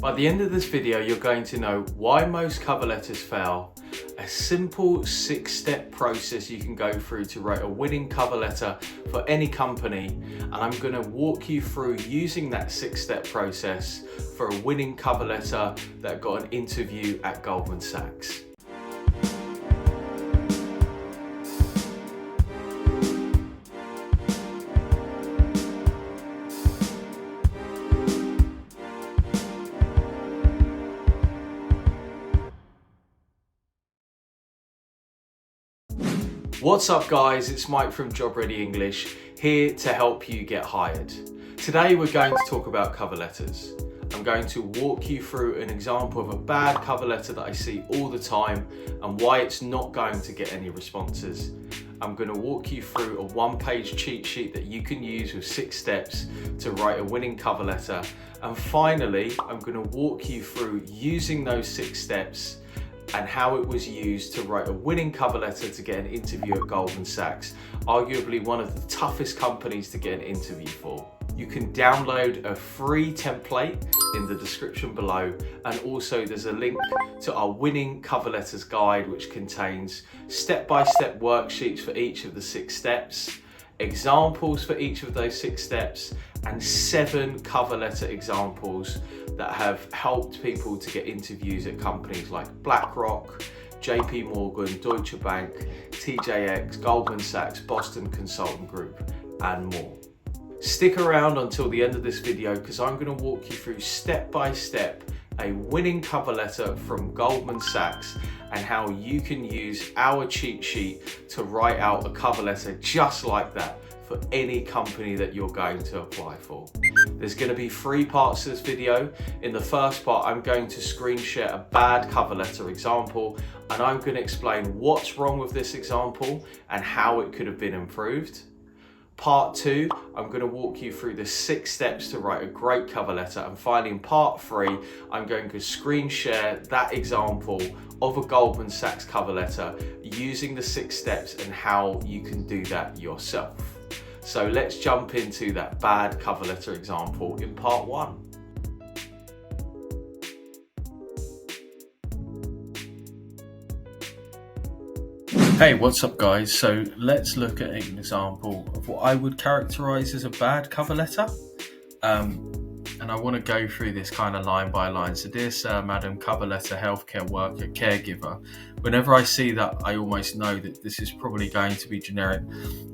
By the end of this video, you're going to know why most cover letters fail, a simple 6-step process you can go through to write a winning cover letter for any company, and I'm going to walk you through using that 6-step process for a winning cover letter that got an interview at Goldman Sachs. What's up guys, it's Mike from Job Ready English, here to help you get hired. Today we're going to talk about cover letters. I'm going to walk you through an example of a bad cover letter that I see all the time and why it's not going to get any responses. I'm going to walk you through a 1-page cheat sheet that you can use with 6 steps to write a winning cover letter. And finally, I'm going to walk you through using those 6 steps and how it was used to write a winning cover letter to get an interview at Goldman Sachs, arguably one of the toughest companies to get an interview for. You can download a free template in the description below, and also there's a link to our winning cover letters guide, which contains step-by-step worksheets for each of the 6 steps, examples for each of those 6 steps, and 7 cover letter examples that have helped people to get interviews at companies like BlackRock, JP Morgan, Deutsche Bank, TJX, Goldman Sachs, Boston Consulting Group, and more. Stick around until the end of this video because I'm going to walk you through step by step a winning cover letter from Goldman Sachs and how you can use our cheat sheet to write out a cover letter just like that for any company that you're going to apply for. There's going to be 3 parts to this video. In the first part, I'm going to screen share a bad cover letter example, and I'm going to explain what's wrong with this example and how it could have been improved. Part 2, I'm going to walk you through the 6 steps to write a great cover letter. And finally, in part 3, I'm going to screen share that example of a Goldman Sachs cover letter using the 6 steps and how you can do that yourself. So let's jump into that bad cover letter example in part 1. Hey, what's up guys? So let's look at an example of what I would characterize as a bad cover letter. And I want to go through this kind of line by line. So dear sir, madam, cover letter, healthcare worker, caregiver. Whenever I see that, I almost know that this is probably going to be generic.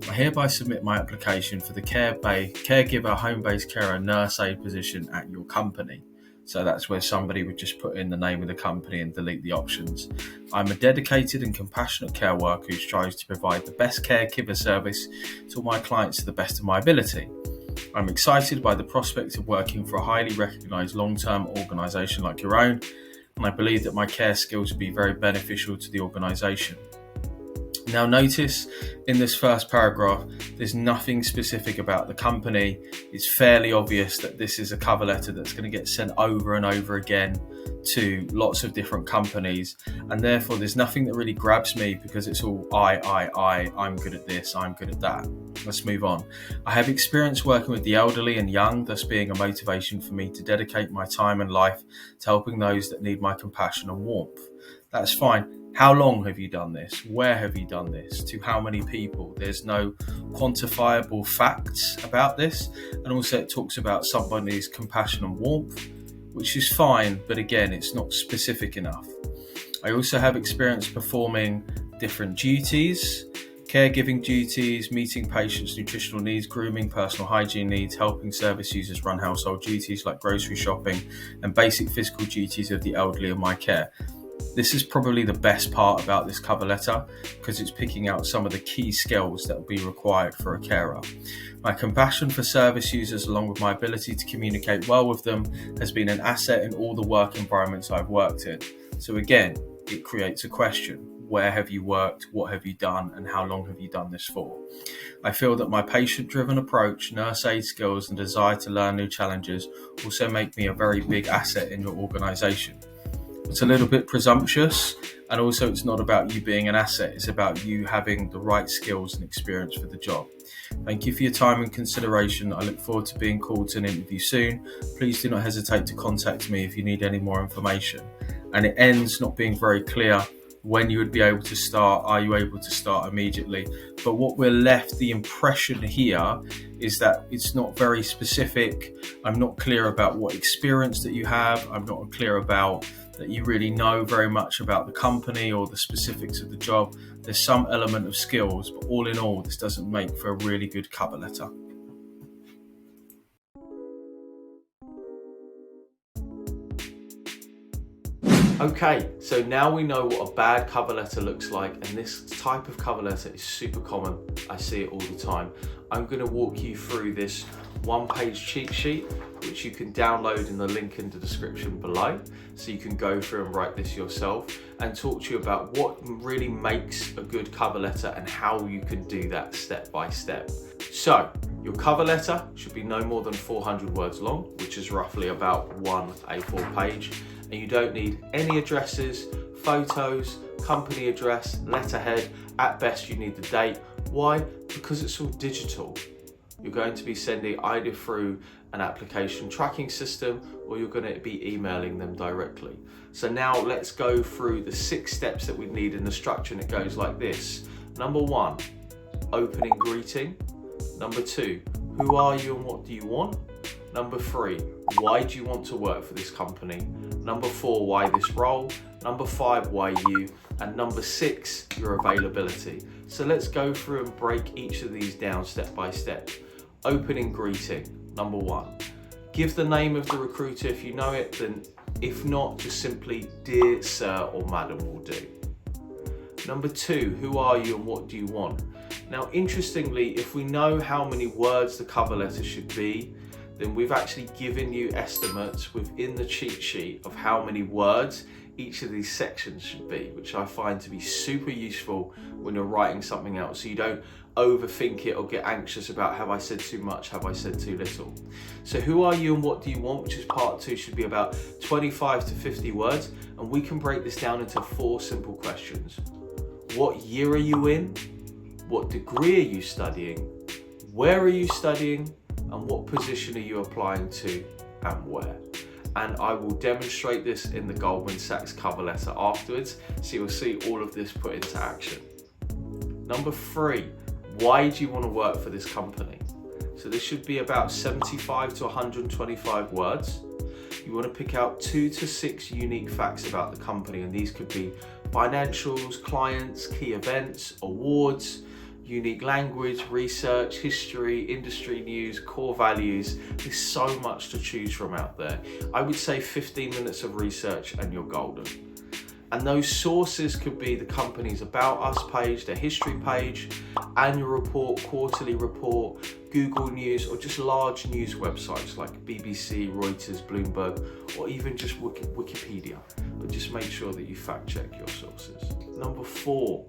I hereby submit my application for the caregiver, home-based carer, nurse aide position at your company. So that's where somebody would just put in the name of the company and delete the options. I'm a dedicated and compassionate care worker who strives to provide the best caregiver service to all my clients to the best of my ability. I'm excited by the prospect of working for a highly recognised long-term organisation like your own, and I believe that my care skills will be very beneficial to the organisation. Now notice in this first paragraph, there's nothing specific about the company. It's fairly obvious that this is a cover letter that's going to get sent over and over again to lots of different companies, and therefore there's nothing that really grabs me because it's all I'm good at this, I'm good at that. Let's move on. I have experience working with the elderly and young, thus being a motivation for me to dedicate my time and life to helping those that need my compassion and warmth. That's fine. How long have you done this? Where have you done this? To how many people? There's no quantifiable facts about this. And also it talks about somebody's compassion and warmth, which is fine, but again, it's not specific enough. I also have experience performing different duties, caregiving duties, meeting patients' nutritional needs, grooming, personal hygiene needs, helping service users run household duties like grocery shopping, and basic physical duties of the elderly in my care. This is probably the best part about this cover letter because it's picking out some of the key skills that will be required for a carer. My compassion for service users, along with my ability to communicate well with them, has been an asset in all the work environments I've worked in. So again, it creates a question. Where have you worked? What have you done? And how long have you done this for? I feel that my patient-driven approach, nurse aid skills, and desire to learn new challenges also make me a very big asset in your organisation. It's a little bit presumptuous, And also, it's not about you being an asset, it's about you having the right skills and experience for the job. Thank you for your time and consideration. I look forward to being called to an interview soon. Please do not hesitate to contact me if you need any more information. And it ends not being very clear when you would be able to start. Are you able to start immediately? But what we're left, the impression here is that it's not very specific. I'm not clear about what experience that you have. I'm not clear about that you really know very much about the company or the specifics of the job. There's some element of skills, but all in all, this doesn't make for a really good cover letter. Okay, so now we know what a bad cover letter looks like, and this type of cover letter is super common. I see it all the time. I'm going to walk you through this one-page cheat sheet, which you can download in the link in the description below, so you can go through and write this yourself, and talk to you about what really makes a good cover letter and how you can do that step by step. So, your cover letter should be no more than 400 words long, which is roughly about one A4 page. And you don't need any addresses, photos, company address, letterhead. At best, you need the date. Why? Because it's all digital. You're going to be sending either through an application tracking system, or you're going to be emailing them directly. So now let's go through the 6 steps that we need in the structure, and it goes like this. Number 1, opening greeting. Number 2, who are you and what do you want? Number 3, why do you want to work for this company? Number 4, why this role? Number 5, why you? And number 6, your availability. So let's go through and break each of these down step by step. Opening greeting, number 1. Give the name of the recruiter if you know it, then if not, just simply dear sir or madam will do. Number 2, who are you and what do you want? Now, interestingly, if we know how many words the cover letter should be, then we've actually given you estimates within the cheat sheet of how many words each of these sections should be, which I find to be super useful when you're writing something out, so you don't overthink it or get anxious about have I said too much, have I said too little. So who are you and what do you want, which is part 2, should be about 25 to 50 words, and we can break this down into 4 simple questions. What year are you in? What degree are you studying? Where are you studying? And what position are you applying to and where? And I will demonstrate this in the Goldman Sachs cover letter afterwards, so you'll see all of this put into action. Number 3, why do you want to work for this company? So this should be about 75 to 125 words. You want to pick out 2 to 6 unique facts about the company, and these could be financials, clients, key events, awards, unique language, research, history, industry news, core values. There's so much to choose from out there. I would say 15 minutes of research and you're golden. And those sources could be the company's About Us page, their history page, annual report, quarterly report, Google News, or just large news websites like BBC, Reuters, Bloomberg, or even just Wikipedia. But just make sure that you fact check your sources. Number 4,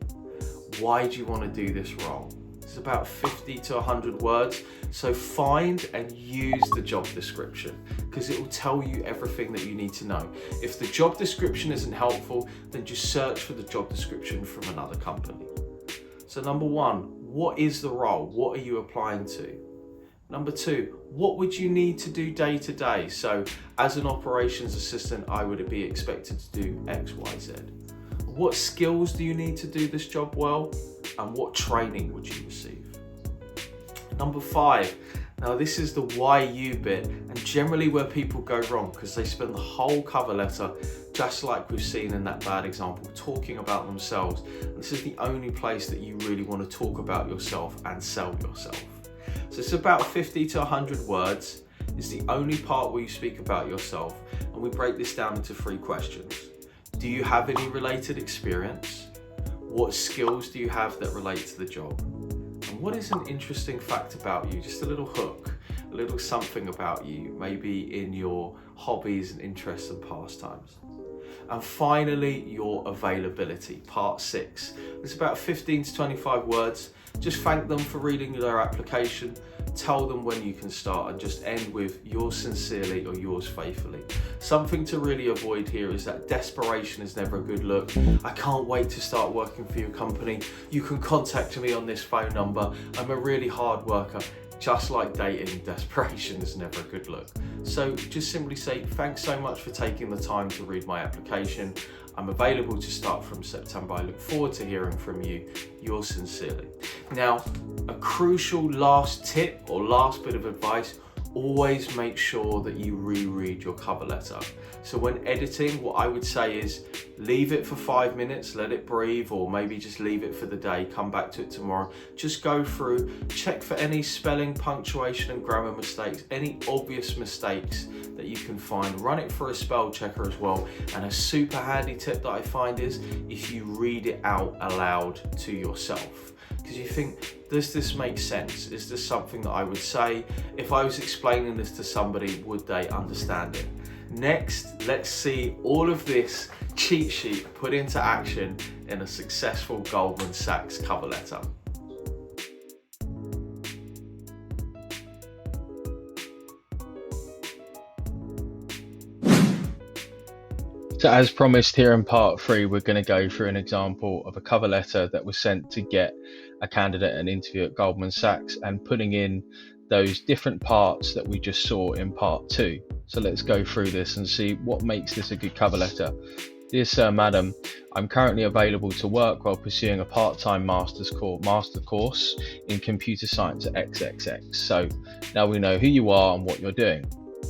why do you want to do this role? It's about 50 to 100 words, so find and use the job description, because it will tell you everything that you need to know. If the job description isn't helpful, then just search for the job description from another company. So number 1, what is the role? What are you applying to? Number 2, what would you need to do day to day? So as an operations assistant, I would be expected to do X, Y, Z. What skills do you need to do this job well? And what training would you receive? Number 5, now this is the why you bit, and generally where people go wrong, because they spend the whole cover letter, just like we've seen in that bad example, talking about themselves. And this is the only place that you really want to talk about yourself and sell yourself. So it's about 50 to 100 words. It's the only part where you speak about yourself, and we break this down into 3 questions. Do you have any related experience? What skills do you have that relate to the job? And what is an interesting fact about you? Just a little hook, a little something about you, maybe in your hobbies and interests and pastimes. And finally, your availability, part 6. It's about 15 to 25 words. Just thank them for reading their application. tell them when you can start, and just end with yours sincerely or yours faithfully. Something to really avoid here is that desperation is never a good look. I can't wait to start working for your company. You can contact me on this phone number. I'm a really hard worker. Just like dating, desperation is never a good look. So just simply say, thanks so much for taking the time to read my application. I'm available to start from September. I look forward to hearing from you. Yours sincerely. Now, a crucial last tip or last bit of advice: always make sure that you reread your cover letter. So when editing, what I would say is leave it for 5 minutes, let it breathe, or maybe just leave it for the day, come back to it tomorrow. Just go through, check for any spelling, punctuation and grammar mistakes, any obvious mistakes that you can find. Run it for a spell checker as well. And a super handy tip that I find is if you read it out aloud to yourself. Because you think, does this make sense? Is this something that I would say? If I was explaining this to somebody, would they understand it? Next, let's see all of this cheat sheet put into action in a successful Goldman Sachs cover letter. So as promised, here in part 3, we're going to go through an example of a cover letter that was sent to get a candidate an interview at Goldman Sachs, and putting in those different parts that we just saw in part 2. So let's go through this and see what makes this a good cover letter. Dear Sir, Madam, I'm currently available to work while pursuing a part-time master course in computer science at XXX. So now we know who you are and what you're doing.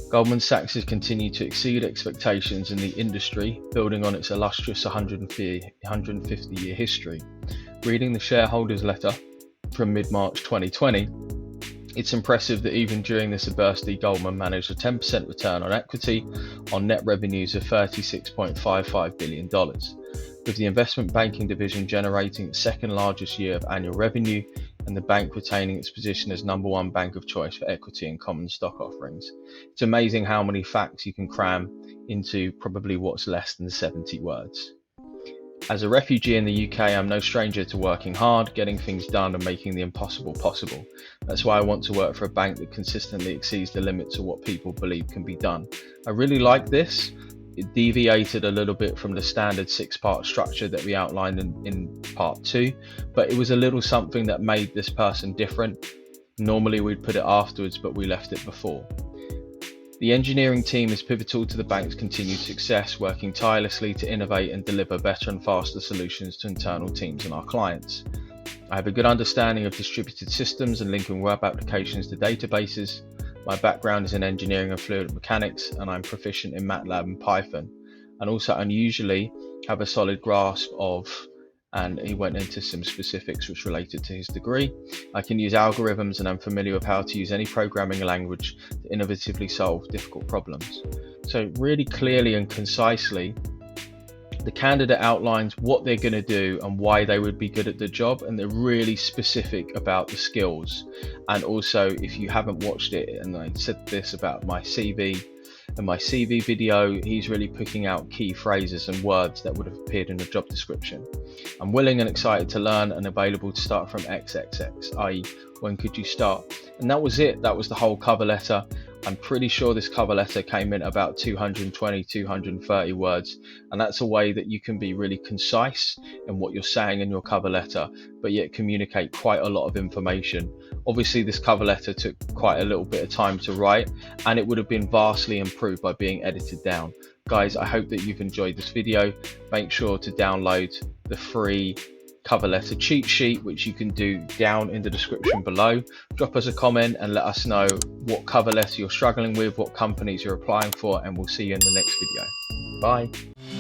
Goldman Sachs has continued to exceed expectations in the industry, building on its illustrious 150-year history. Reading the shareholders' letter from mid-March 2020, it's impressive that even during this adversity, Goldman managed a 10% return on equity on net revenues of $36.55 billion, with the investment banking division generating its second largest year of annual revenue and the bank retaining its position as number 1 bank of choice for equity and common stock offerings. It's amazing how many facts you can cram into probably what's less than 70 words. As a refugee in the UK, I'm no stranger to working hard, getting things done and making the impossible possible. That's why I want to work for a bank that consistently exceeds the limits of what people believe can be done. I really like this. It deviated a little bit from the standard 6-part structure that we outlined in part 2, but it was a little something that made this person different. Normally we'd put it afterwards, but we left it before. The engineering team is pivotal to the bank's continued success, working tirelessly to innovate and deliver better and faster solutions to internal teams and our clients. I have a good understanding of distributed systems and linking web applications to databases. My background is in engineering and fluid mechanics, and I'm proficient in MATLAB and Python, and also unusually have a solid grasp of, and he went into some specifics which related to his degree. I can use algorithms and I'm familiar with how to use any programming language to innovatively solve difficult problems. So really clearly and concisely, the candidate outlines what they're going to do and why they would be good at the job, and they're really specific about the skills. And also, if you haven't watched it, and I said this about my CV, in my CV video, he's really picking out key phrases and words that would have appeared in the job description. I'm willing and excited to learn and available to start from XXX, i.e. when could you start? And that was it. That was the whole cover letter. I'm pretty sure this cover letter came in about 220, 230 words, and that's a way that you can be really concise in what you're saying in your cover letter, but yet communicate quite a lot of information. Obviously, this cover letter took quite a little bit of time to write, and it would have been vastly improved by being edited down. Guys, I hope that you've enjoyed this video. Make sure to download the free cover letter cheat sheet, which you can do down in the description below. Drop us a comment and let us know what cover letter you're struggling with, what companies you're applying for, and we'll see you in the next video. Bye.